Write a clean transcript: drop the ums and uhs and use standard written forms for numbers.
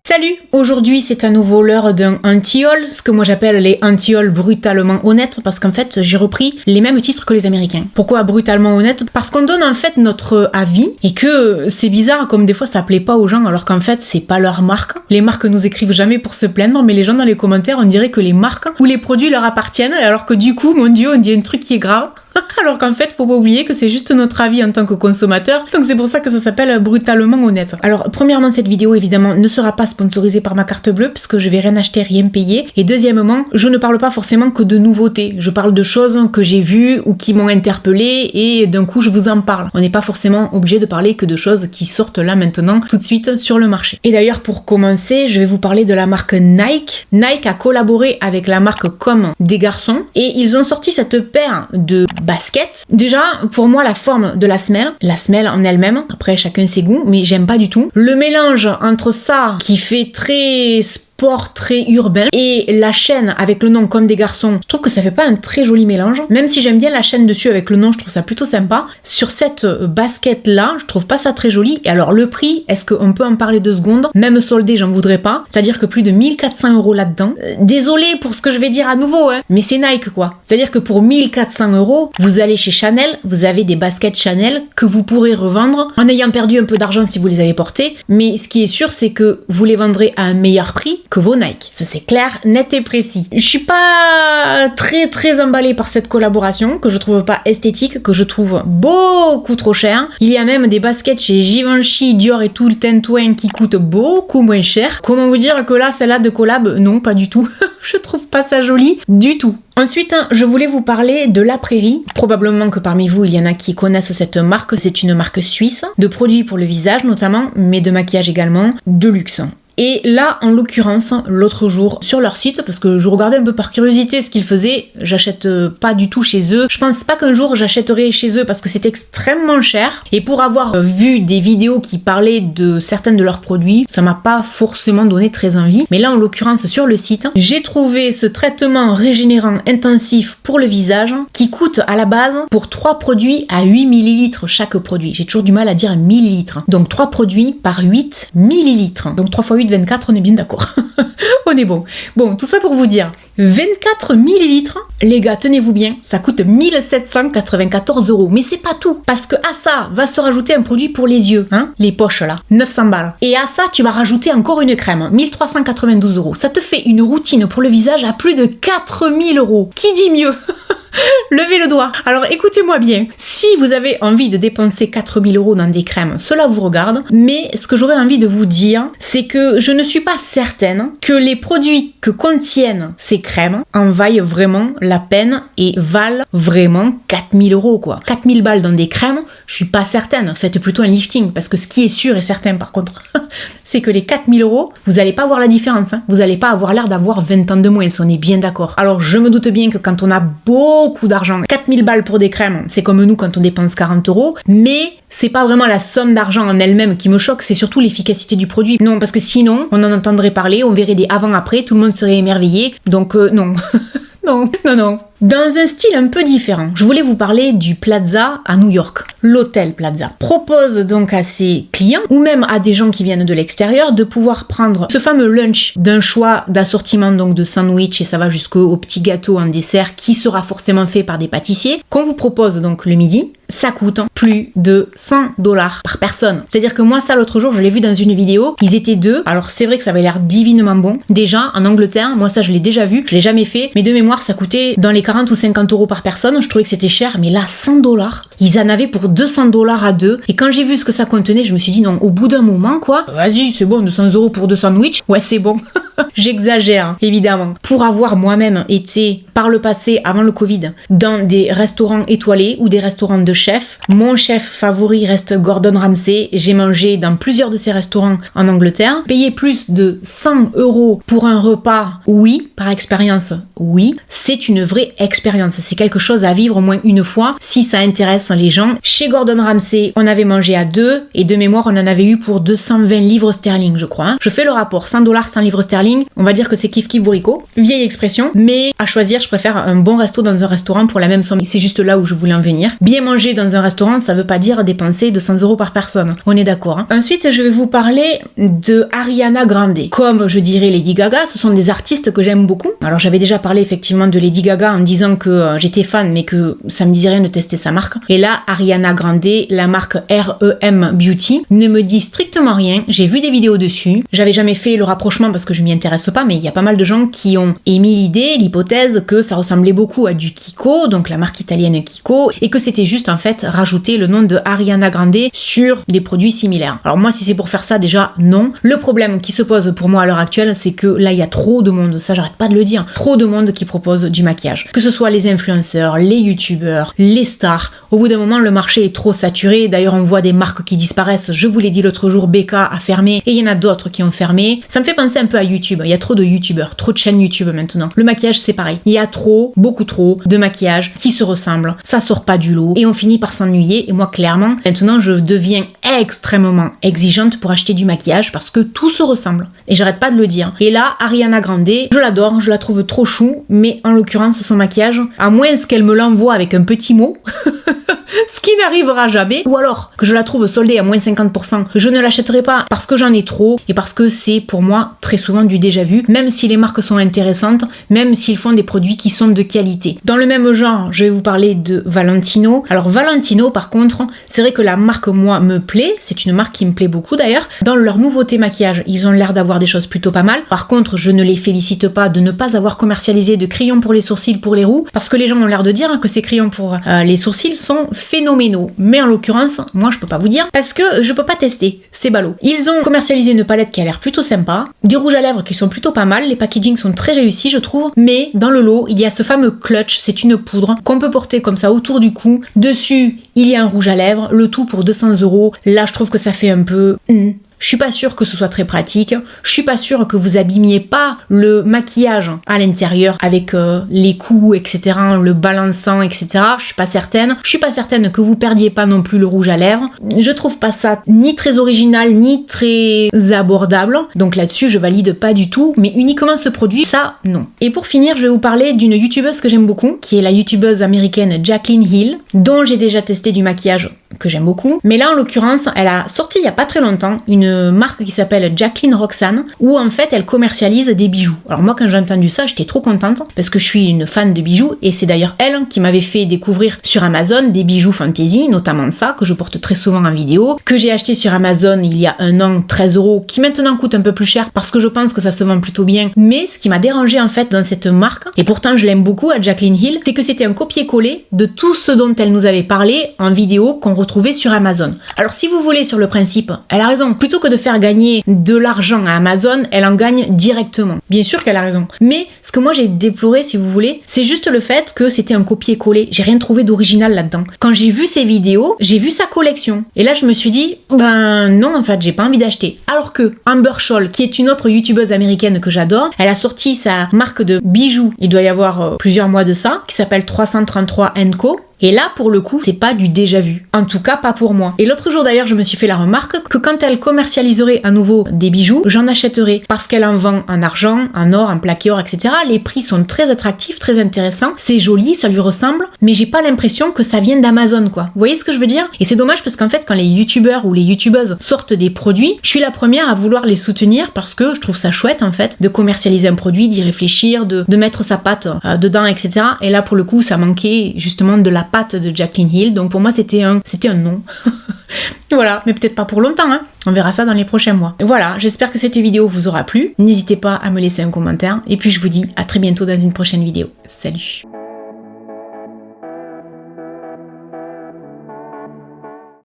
Salut! Aujourd'hui c'est à nouveau l'heure d'un anti-haul, ce que moi j'appelle les anti-haul brutalement honnêtes, parce qu'en fait j'ai repris les mêmes titres que les Américains. Pourquoi brutalement honnête? Parce qu'on donne en fait notre avis, et que c'est bizarre comme des fois ça plaît pas aux gens, alors qu'en fait c'est pas leur marque. Les marques nous écrivent jamais pour se plaindre, mais les gens dans les commentaires on dirait que les marques ou les produits leur appartiennent, alors que du coup, mon Dieu, on dit un truc qui est grave. Alors qu'en fait, faut pas oublier que c'est juste notre avis en tant que consommateur, donc c'est pour ça que ça s'appelle brutalement honnête. Alors, premièrement, cette vidéo, évidemment, ne sera pas sponsorisée par ma carte bleue, puisque je vais rien acheter, rien payer. Et deuxièmement, je ne parle pas forcément que de nouveautés. Je parle de choses que j'ai vues ou qui m'ont interpellée, et d'un coup, je vous en parle. On n'est pas forcément obligé de parler que de choses qui sortent là maintenant, tout de suite, sur le marché. Et d'ailleurs, pour commencer, je vais vous parler de la marque Nike. Nike a collaboré avec la marque Comme des garçons, et ils ont sorti cette paire de basket. Déjà, pour moi, la forme de la semelle en elle-même, après chacun ses goûts, mais j'aime pas du tout. Le mélange entre ça, qui fait très sport, très urbain, et la chaîne avec le nom Comme des garçons, je trouve que ça fait pas un très joli mélange. Même si j'aime bien la chaîne dessus avec le nom, je trouve ça plutôt sympa. Sur cette basket là, je trouve pas ça très joli. Et alors le prix, est-ce qu'on peut en parler 2 secondes? Même soldé, j'en voudrais pas. C'est-à-dire que plus de 1400 € là-dedans. Désolée pour ce que je vais dire à nouveau, hein, mais c'est Nike quoi. C'est-à-dire que pour 1400 €, vous allez chez Chanel, vous avez des baskets Chanel que vous pourrez revendre en ayant perdu un peu d'argent si vous les avez portées. Mais ce qui est sûr, c'est que vous les vendrez à un meilleur prix que vos Nike. Ça c'est clair, net et précis. Je suis pas très emballée par cette collaboration, que je trouve pas esthétique, que je trouve beaucoup trop cher. Il y a même des baskets chez Givenchy, Dior et tout le tintouin qui coûtent beaucoup moins cher. Comment vous dire que là, celle-là de collab, non, pas du tout. Je trouve pas ça joli du tout. Ensuite, je voulais vous parler de La Prairie. Probablement que parmi vous, il y en a qui connaissent cette marque. C'est une marque suisse, de produits pour le visage notamment, mais de maquillage également, de luxe. Et là, en l'occurrence, l'autre jour, sur leur site, parce que je regardais un peu par curiosité ce qu'ils faisaient, j'achète pas du tout chez eux. Je pense pas qu'un jour j'achèterai chez eux parce que c'est extrêmement cher. Et pour avoir vu des vidéos qui parlaient de certains de leurs produits, ça m'a pas forcément donné très envie. Mais là, en l'occurrence, sur le site, j'ai trouvé ce traitement régénérant intensif pour le visage qui coûte à la base pour 3 produits à 8 ml chaque produit. J'ai toujours du mal à dire millilitres. Donc 3 produits par 8 ml. Donc 3 x 8, 24, on est bien d'accord. On est bon. Bon, tout ça pour vous dire, 24 millilitres, les gars, tenez-vous bien, ça coûte 1794 €. Mais c'est pas tout, parce que à ça va se rajouter un produit pour les yeux, hein, les poches là, 900 balles. Et à ça, tu vas rajouter encore une crème, 1392 €. Ça te fait une routine pour le visage à plus de 4000 €. Qui dit mieux? Levez le doigt. Alors écoutez-moi bien, si vous avez envie de dépenser 4000 € dans des crèmes, cela vous regarde, mais ce que j'aurais envie de vous dire, c'est que je ne suis pas certaine que les produits que contiennent ces crèmes en vaillent vraiment la peine et valent vraiment 4000 € quoi. 4000 balles dans des crèmes, je suis pas certaine. Faites plutôt un lifting, parce que ce qui est sûr et certain par contre, c'est que les 4000 €, vous allez pas voir la différence, hein. Vous allez pas avoir l'air d'avoir 20 ans de moins, on est bien d'accord. Alors je me doute bien que quand on a beaucoup d'argent, 4000 balles pour des crèmes, c'est comme nous quand on dépense 40 €, mais c'est pas vraiment la somme d'argent en elle-même qui me choque, c'est surtout l'efficacité du produit. Non, parce que sinon, on en entendrait parler, on verrait des avant-après, tout le monde serait émerveillé, donc non. Non. Dans un style un peu différent, je voulais vous parler du Plaza à New York. L'hôtel Plaza propose donc à ses clients, ou même à des gens qui viennent de l'extérieur, de pouvoir prendre ce fameux lunch d'un choix d'assortiment donc de sandwich, et ça va jusqu'au petit gâteau en dessert qui sera forcément fait par des pâtissiers, qu'on vous propose donc le midi. Ça coûte plus de 100 $ par personne. C'est-à-dire que moi, ça, l'autre jour, je l'ai vu dans une vidéo. Ils étaient 2. Alors, c'est vrai que ça avait l'air divinement bon. Déjà, en Angleterre, moi, ça, je l'ai déjà vu. Je l'ai jamais fait. Mais de mémoire, ça coûtait dans les 40 ou 50 € par personne. Je trouvais que c'était cher. Mais là, 100 $. Ils en avaient pour 200 $ à 2. Et quand j'ai vu ce que ça contenait, je me suis dit, non, au bout d'un moment, quoi. Vas-y, c'est bon, 200 € pour 2 sandwichs. Ouais, c'est bon. J'exagère, évidemment. Pour avoir moi-même été, par le passé, avant le Covid, dans des restaurants étoilés ou des restaurants de chefs, mon chef favori reste Gordon Ramsay. J'ai mangé dans plusieurs de ces restaurants en Angleterre. Payer plus de 100 € pour un repas, oui, par expérience, oui, c'est une vraie expérience. C'est quelque chose à vivre au moins une fois, si ça intéresse les gens. Chez Gordon Ramsay, on avait mangé à 2, et de mémoire, on en avait eu pour 220 livres sterling, je crois. Je fais le rapport, 100 $, 100 livres sterling. On va dire que c'est kiff kiff bourricot, vieille expression, mais à choisir, je préfère un bon resto dans un restaurant pour la même somme. C'est juste là où je voulais en venir. Bien manger Manger dans un restaurant, ça veut pas dire dépenser 200 € par personne. On est d'accord, hein. Ensuite, je vais vous parler de Ariana Grande. Comme je dirais Lady Gaga, ce sont des artistes que j'aime beaucoup. Alors j'avais déjà parlé effectivement de Lady Gaga en disant que j'étais fan, mais que ça me disait rien de tester sa marque. Et là, Ariana Grande, la marque REM Beauty, ne me dit strictement rien. J'ai vu des vidéos dessus. J'avais jamais fait le rapprochement parce que je m'y intéresse pas, mais il y a pas mal de gens qui ont émis l'idée, l'hypothèse que ça ressemblait beaucoup à du Kiko, donc la marque italienne Kiko, et que c'était juste en fait rajouter le nom de Ariana Grande sur des produits similaires. Alors moi, si c'est pour faire ça, déjà non. Le problème qui se pose pour moi à l'heure actuelle, c'est que là, il y a trop de monde, ça j'arrête pas de le dire, trop de monde qui propose du maquillage. Que ce soit les influenceurs, les youtubeurs, les stars, au bout d'un moment, le marché est trop saturé. D'ailleurs, on voit des marques qui disparaissent. Je vous l'ai dit l'autre jour, Becca a fermé et il y en a d'autres qui ont fermé. Ça me fait penser un peu à YouTube. Il y a trop de youtubeurs, trop de chaînes YouTube maintenant. Le maquillage, c'est pareil. Il y a trop, beaucoup trop de maquillage qui se ressemblent. Ça sort pas du lot et on finit par s'ennuyer. Et moi, clairement, maintenant, je deviens extrêmement exigeante pour acheter du maquillage parce que tout se ressemble. Et j'arrête pas de le dire. Et là, Ariana Grande, je l'adore, je la trouve trop chou, mais en l'occurrence, son maquillage, à moins qu'elle me l'envoie avec un petit mot, ce qui n'arrivera jamais, ou alors que je la trouve soldée à moins 50%, je ne l'achèterai pas parce que j'en ai trop et parce que c'est pour moi très souvent du déjà vu, même si les marques sont intéressantes, même s'ils font des produits qui sont de qualité. Dans le même genre, je vais vous parler de Valentino. Alors Valentino, par contre, c'est vrai que la marque, moi, me plaît, c'est une marque qui me plaît beaucoup d'ailleurs. Dans leur nouveauté maquillage, ils ont l'air d'avoir des choses plutôt pas mal. Par contre, je ne les félicite pas de ne pas avoir commercialisé de crayons pour les sourcils pour les roux, parce que les gens ont l'air de dire que ces crayons pour les sourcils sont phénoménaux. Mais en l'occurrence, moi je peux pas vous dire parce que je peux pas tester, c'est ballot. Ils ont commercialisé une palette qui a l'air plutôt sympa, des rouges à lèvres qui sont plutôt pas mal, les packagings sont très réussis je trouve, mais dans le lot, il y a ce fameux clutch, c'est une poudre qu'on peut porter comme ça autour du cou. Dessus, il y a un rouge à lèvres, le tout pour 200 €. Là, je trouve que ça fait un peu... Je suis pas sûre que ce soit très pratique. Je suis pas sûre que vous abîmiez pas le maquillage à l'intérieur avec les coups, etc., le balançant, etc. Je suis pas certaine. Je suis pas certaine que vous perdiez pas non plus le rouge à lèvres. Je trouve pas ça ni très original, ni très abordable. Donc là-dessus, je valide pas du tout. Mais uniquement ce produit, ça, non. Et pour finir, je vais vous parler d'une youtubeuse que j'aime beaucoup, qui est la youtubeuse américaine Jaclyn Hill, dont j'ai déjà testé du maquillage que j'aime beaucoup. Mais là, en l'occurrence, elle a sorti il y a pas très longtemps une marque qui s'appelle Jaclyn Roxanne, où en fait elle commercialise des bijoux. Alors moi, quand j'ai entendu ça, j'étais trop contente parce que je suis une fan de bijoux et c'est d'ailleurs elle qui m'avait fait découvrir sur Amazon des bijoux fantasy, notamment ça que je porte très souvent en vidéo, que j'ai acheté sur Amazon il y a un an, 13 €, qui maintenant coûte un peu plus cher parce que je pense que ça se vend plutôt bien. Mais ce qui m'a dérangé en fait dans cette marque, et pourtant je l'aime beaucoup à Jaclyn Hill, c'est que c'était un copier-coller de tout ce dont elle nous avait parlé en vidéo qu'on retrouvait sur Amazon. Alors si vous voulez, sur le principe, elle a raison. Plutôt que de faire gagner de l'argent à Amazon, elle en gagne directement. Bien sûr qu'elle a raison. Mais ce que moi j'ai déploré, si vous voulez, c'est juste le fait que c'était un copier-coller. J'ai rien trouvé d'original là-dedans. Quand j'ai vu ses vidéos, j'ai vu sa collection. Et là je me suis dit, ben non en fait, j'ai pas envie d'acheter. Alors que Amber Scholl, qui est une autre youtubeuse américaine que j'adore, elle a sorti sa marque de bijoux, il doit y avoir plusieurs mois de ça, qui s'appelle 333 & Co. Et là, pour le coup, c'est pas du déjà vu. En tout cas, pas pour moi. Et l'autre jour d'ailleurs, je me suis fait la remarque que quand elle commercialiserait à nouveau des bijoux, j'en achèterais. Parce qu'elle en vend en argent, en or, en plaqué or, etc. Les prix sont très attractifs, très intéressants. C'est joli, ça lui ressemble. Mais j'ai pas l'impression que ça vienne d'Amazon, quoi. Vous voyez ce que je veux dire? Et c'est dommage parce qu'en fait, quand les youtubeurs ou les youtubeuses sortent des produits, je suis la première à vouloir les soutenir parce que je trouve ça chouette, en fait, de commercialiser un produit, d'y réfléchir, de mettre sa patte dedans, etc. Et là, pour le coup, ça manquait justement de la patte de Jaclyn Hill, donc pour moi c'était un non. Voilà, mais peut-être pas pour longtemps, hein. On verra ça dans les prochains mois. Voilà, j'espère que cette vidéo vous aura plu. N'hésitez pas à me laisser un commentaire, et puis je vous dis à très bientôt dans une prochaine vidéo. Salut!